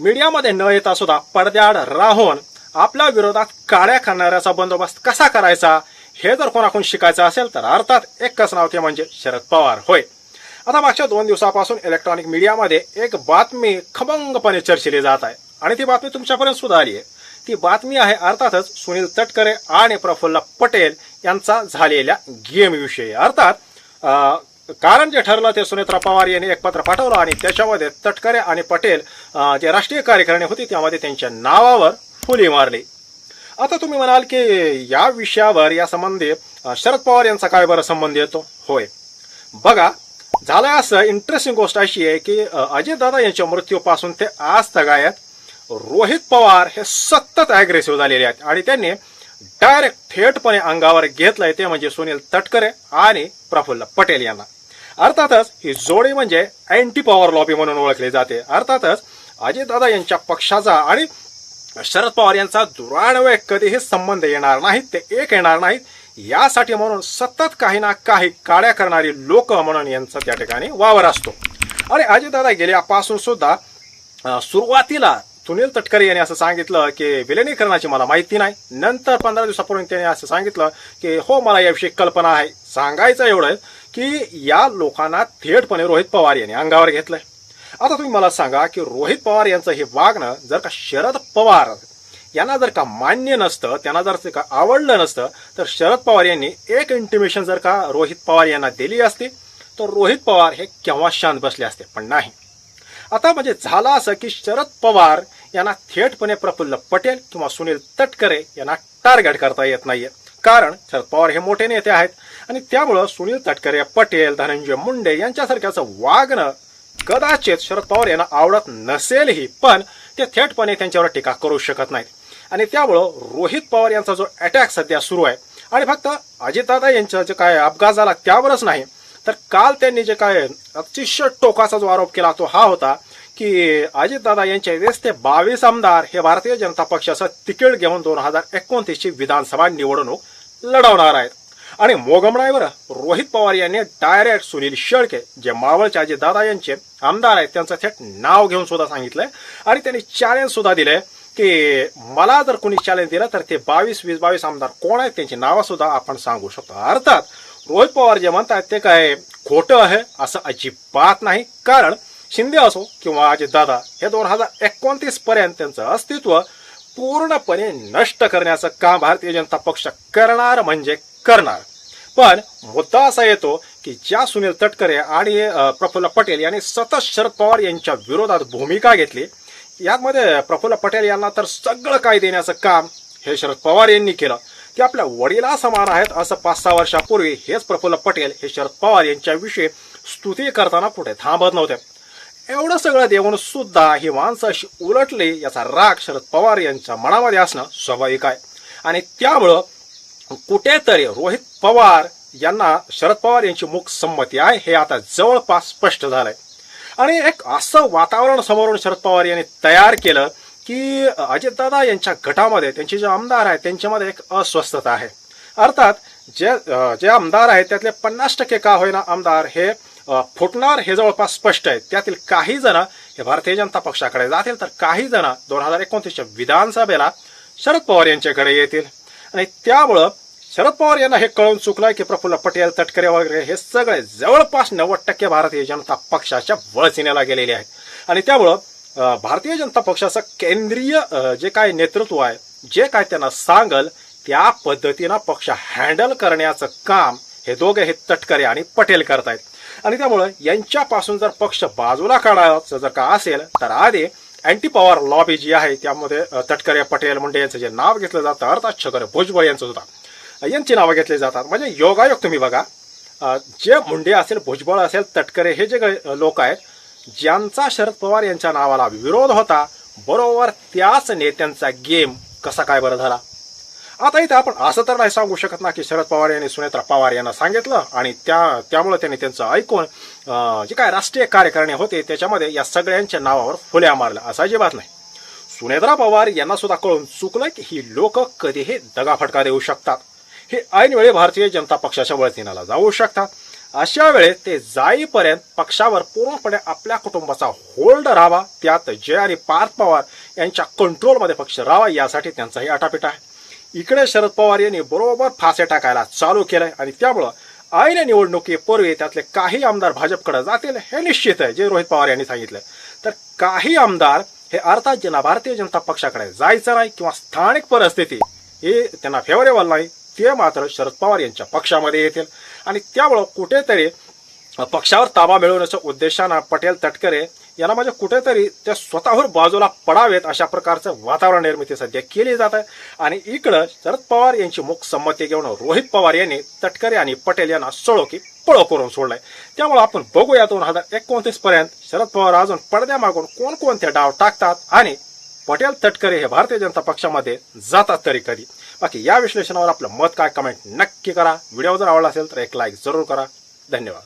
मीडियामध्ये न येता सुद्धा पडद्याआड राहून आपल्या विरोधात काड्या करणाऱ्याचा बंदोबस्त कसा करायचा हे जर कोणाकडून शिकायचं असेल तर अर्थात एकच नाव ते म्हणजे शरद पवार होय. आता मागच्या 2 दिवसापासून इलेक्ट्रॉनिक मीडियामध्ये एक बातमी खमंगपणे चर्चिली जात आहे आणि ती बातमी तुमच्यापर्यंत सुद्धा आली आहे. ती बातमी आहे अर्थातच सुनील तटकरे आणि प्रफुल्ल पटेल यांचा झालेल्या गेम विषयी. अर्थात कारण जे ठरलं ते सुनेत्रा पवार यांनी एक पत्र पाठवलं आणि त्याच्यामध्ये तटकरे आणि पटेल जे राष्ट्रीय कार्यकारिणी होती त्यामध्ये त्यांच्या नावावर फुली मारली. आता तुम्ही म्हणाल की या विषयावर या संबंधी शरद पवार यांचा काय बरं संबंध येतो. होय बघा, झालं असं, इंटरेस्टिंग गोष्ट अशी आहे की अजितदादा यांच्या मृत्यूपासून ते आज तगायत रोहित पवार हे सतत अग्रेसिव्ह झालेले आहेत आणि त्यांनी डायरेक्ट थेटपणे अंगावर घेतलंय ते म्हणजे सुनील तटकरे आणि प्रफुल्ल पटेल यांना. अर्थातच ही जोडी म्हणजे अँटी पॉवर लॉबी म्हणून ओळखली जाते. अर्थातच अजितदादा यांच्या पक्षाचा आणि शरद पवार यांचा दुरान्वये कधीही संबंध येणार नाहीत, ते एक येणार नाहीत यासाठी म्हणून सतत काही ना काही काड्या करणारी लोक म्हणून यांचा त्या ठिकाणी वावर असतो. आणि अजितदादा गेल्यापासून सुद्धा सुरुवातीला सुनील तटकरे यांनी असं सांगितलं की विलिनीकरणाची मला माहिती नाही. नंतर 15 दिवसापूर्वी त्यांनी असं सांगितलं की हो मला याविषयी कल्पना आहे. सांगायचं एवढं की या लोकांना थेटपणे रोहित पवार यांनी अंगावर घेतलंय. आता तुम्ही मला सांगा की रोहित पवार यांचं हे वागणं जर का शरद पवार यांना जर का मान्य नसतं, त्यांना जर का आवडलं नसतं तर शरद पवार यांनी एक इंटिमेशन जर का रोहित पवार यांना दिली असती तर रोहित पवार हे केव्हा शांत बसले असते, पण नाही. आता म्हणजे झालं असं की शरद पवार यांना थेटपणे प्रफुल्ल पटेल किंवा सुनील तटकरे यांना टार्गेट करता येत नाहीये. कारण शरद पवार हे मोठे नेते आहेत आणि त्यामुळं सुनील तटकरे, पटेल, धनंजय मुंडे यांच्यासारख्याचं वागणं कदाचित शरद पवार यांना आवडत नसेलही, पण ते थेटपणे त्यांच्यावर टीका करू शकत नाहीत. आणि त्यामुळं रोहित पवार यांचा जो अटॅक सध्या सुरू आहे आणि फक्त अजितदादा यांचा जे काय अपघात झाला त्यावरच नाही तर काल त्यांनी जे काय अतिशय टोकाचा जो आरोप केला तो हा होता की अजितदादा यांचे 20 ते 22 आमदार हे भारतीय जनता पक्षाचं तिकीट घेऊन 2029 ची विधानसभा निवडणूक लढवणार आहेत. आणि मोगमणाईवर रोहित पवार यांनी डायरेक्ट सुनील शेळके जे मावळचे अजितदादा यांचे आमदार आहेत त्यांचं थेट नाव घेऊन सुद्धा सांगितलंय आणि त्यांनी चॅलेंज सुद्धा दिलंय की मला जर कोणी चॅलेंज दिलं तर ते 22 आमदार कोण आहेत त्यांची नावं सुद्धा आपण सांगू शकतो. अर्थात रोहित पवार जे म्हणतात ते काय खोटं आहे असं अजिबात नाही. कारण शिंदे असो किंवा अजितदादा हे 2029 पर्यंत त्यांचं अस्तित्व पूर्णपणे नष्ट करण्याचं काम भारतीय जनता पक्ष करणार म्हणजे करणार. पण मुद्दा असा येतो की ज्या सुनील तटकरे आणि प्रफुल्ल पटेल यांनी सतत शरद पवार यांच्या विरोधात भूमिका घेतली, यामध्ये प्रफुल्ल पटेल यांना तर सगळं काही देण्याचं काम हे शरद पवार यांनी केलं. ते आपल्या वडिला समान आहेत असं 5-6 वर्षापूर्वी हेच प्रफुल्ल पटेल हे शरद पवार यांच्याविषयी स्तुती करताना कुठे थांबत नव्हते. एवढं सगळं देऊन सुद्धा ही माणसं अशी उलटली याचा राग शरद पवार यांच्या मनामध्ये असणं स्वाभाविक आहे. आणि त्यामुळं कुठेतरी रोहित पवार यांना शरद पवार यांची मूक संमती आहे हे आता जवळपास स्पष्ट झालंय. आणि एक असं वातावरण समोरून शरद पवार यांनी तयार केलं की अजितदादा यांच्या गटामध्ये त्यांचे जे आमदार आहेत त्यांच्यामध्ये एक अस्वस्थता आहे. अर्थात जे आमदार आहेत त्यातले 50% का होईना आमदार हे फुटणार हे जवळपास स्पष्ट आहे. त्यातील काही जण हे भारतीय जनता पक्षाकडे जातील तर काही जण 2029च्या विधानसभेला शरद पवार यांच्याकडे येतील. आणि त्यामुळं शरद पवार यांना हे कळून चुकलंय की प्रफुल्ल पटेल, तटकरे वगैरे हे सगळे जवळपास 90% भारतीय जनता पक्षाच्या वळचिनेला गेलेले आहेत. आणि त्यामुळं भारतीय जनता पक्षाचं केंद्रीय जे काय नेतृत्व आहे जे काय त्यांना सांगल त्या पद्धतीनं पक्ष हँडल करण्याचं काम हे दोघे हे तटकरे आणि पटेल करतायत. आणि त्यामुळं यांच्यापासून जर पक्ष बाजूला काढायचं जर का असेल तर आधी अँटी पॉवर लॉबी जी आहे त्यामध्ये तटकरे, पटेल, मुंडे यांचं जे नाव घेतलं जातं, अर्थात छगन भुजबळ यांचं सुद्धा यांची नावं घेतली जातात. म्हणजे योगायोग तुम्ही बघा, जे मुंडे असेल, भुजबळ असेल, तटकरे हे जे लोक आहेत ज्यांचा शरद पवार यांच्या नावाला विरोध होता, बरोबर त्याच नेत्यांचा गेम कसा काय बरं झाला. आता इथे आपण असं तर नाही सांगू शकत ना की शरद पवार यांनी सुनेत्रा पवार यांना सांगितलं आणि त्यामुळे त्यांनी त्यांचं ऐकून जे काय राष्ट्रीय कार्यकारिणी होते त्याच्यामध्ये या सगळ्यांच्या नावावर फुल्या मारल्या, असं अजिबात नाही. सुनेत्रा पवार यांना सुद्धा कळून चुकलं की ही लोक कधीही दगाफटका देऊ शकतात, हे ऐनवेळी भारतीय जनता पक्षाच्या वळतीनाला जाऊ शकतात. अशा वेळेस ते जाईपर्यंत पक्षावर पूर्णपणे आपल्या कुटुंबाचा होल्ड राहावा, त्यात जय आणि पार्थ पवार यांच्या कंट्रोलमध्ये पक्ष राहावा यासाठी त्यांचाही आटापिटा आहे. इकडे शरद पवार यांनी बरोबर फासे टाकायला चालू केलंय आणि त्यामुळं ऐन निवडणुकीपूर्वी त्यातले काही आमदार भाजपकडे जातील हे निश्चित आहे, जे रोहित पवार यांनी सांगितलं. तर काही आमदार हे अर्थात ज्यांना भारतीय जनता पक्षाकडे जायचं नाही किंवा स्थानिक परिस्थिती हे त्यांना फेवरेबल नाही, ते मात्र शरद पवार यांच्या पक्षामध्ये येतील आणि त्यामुळं कुठेतरी पक्षावर ताबा मिळवण्याच्या उद्देशानं पटेल तटकरे यांना म्हणजे कुठेतरी त्या स्वतःवर बाजूला पडावेत अशा प्रकारचं वातावरण निर्मिती सध्या केली जात आहे. आणि इकडं शरद पवार यांची मूक संमती घेऊन रोहित पवार यांनी तटकरे आणि पटेल यांना सळो की पळो करून सोडलाय. त्यामुळे आपण बघूया 2029 पर्यंत शरद पवार अजून पडद्यामागून कोणकोणते डाव टाकतात आणि पटेल तटकरे हे भारतीय जनता पक्षामध्ये जातात तरी कधी. बाकी या विश्लेषणावर आपलं मत काय, कमेंट नक्की करा. व्हिडिओ जर आवडला असेल तर एक लाईक जरूर करा. धन्यवाद.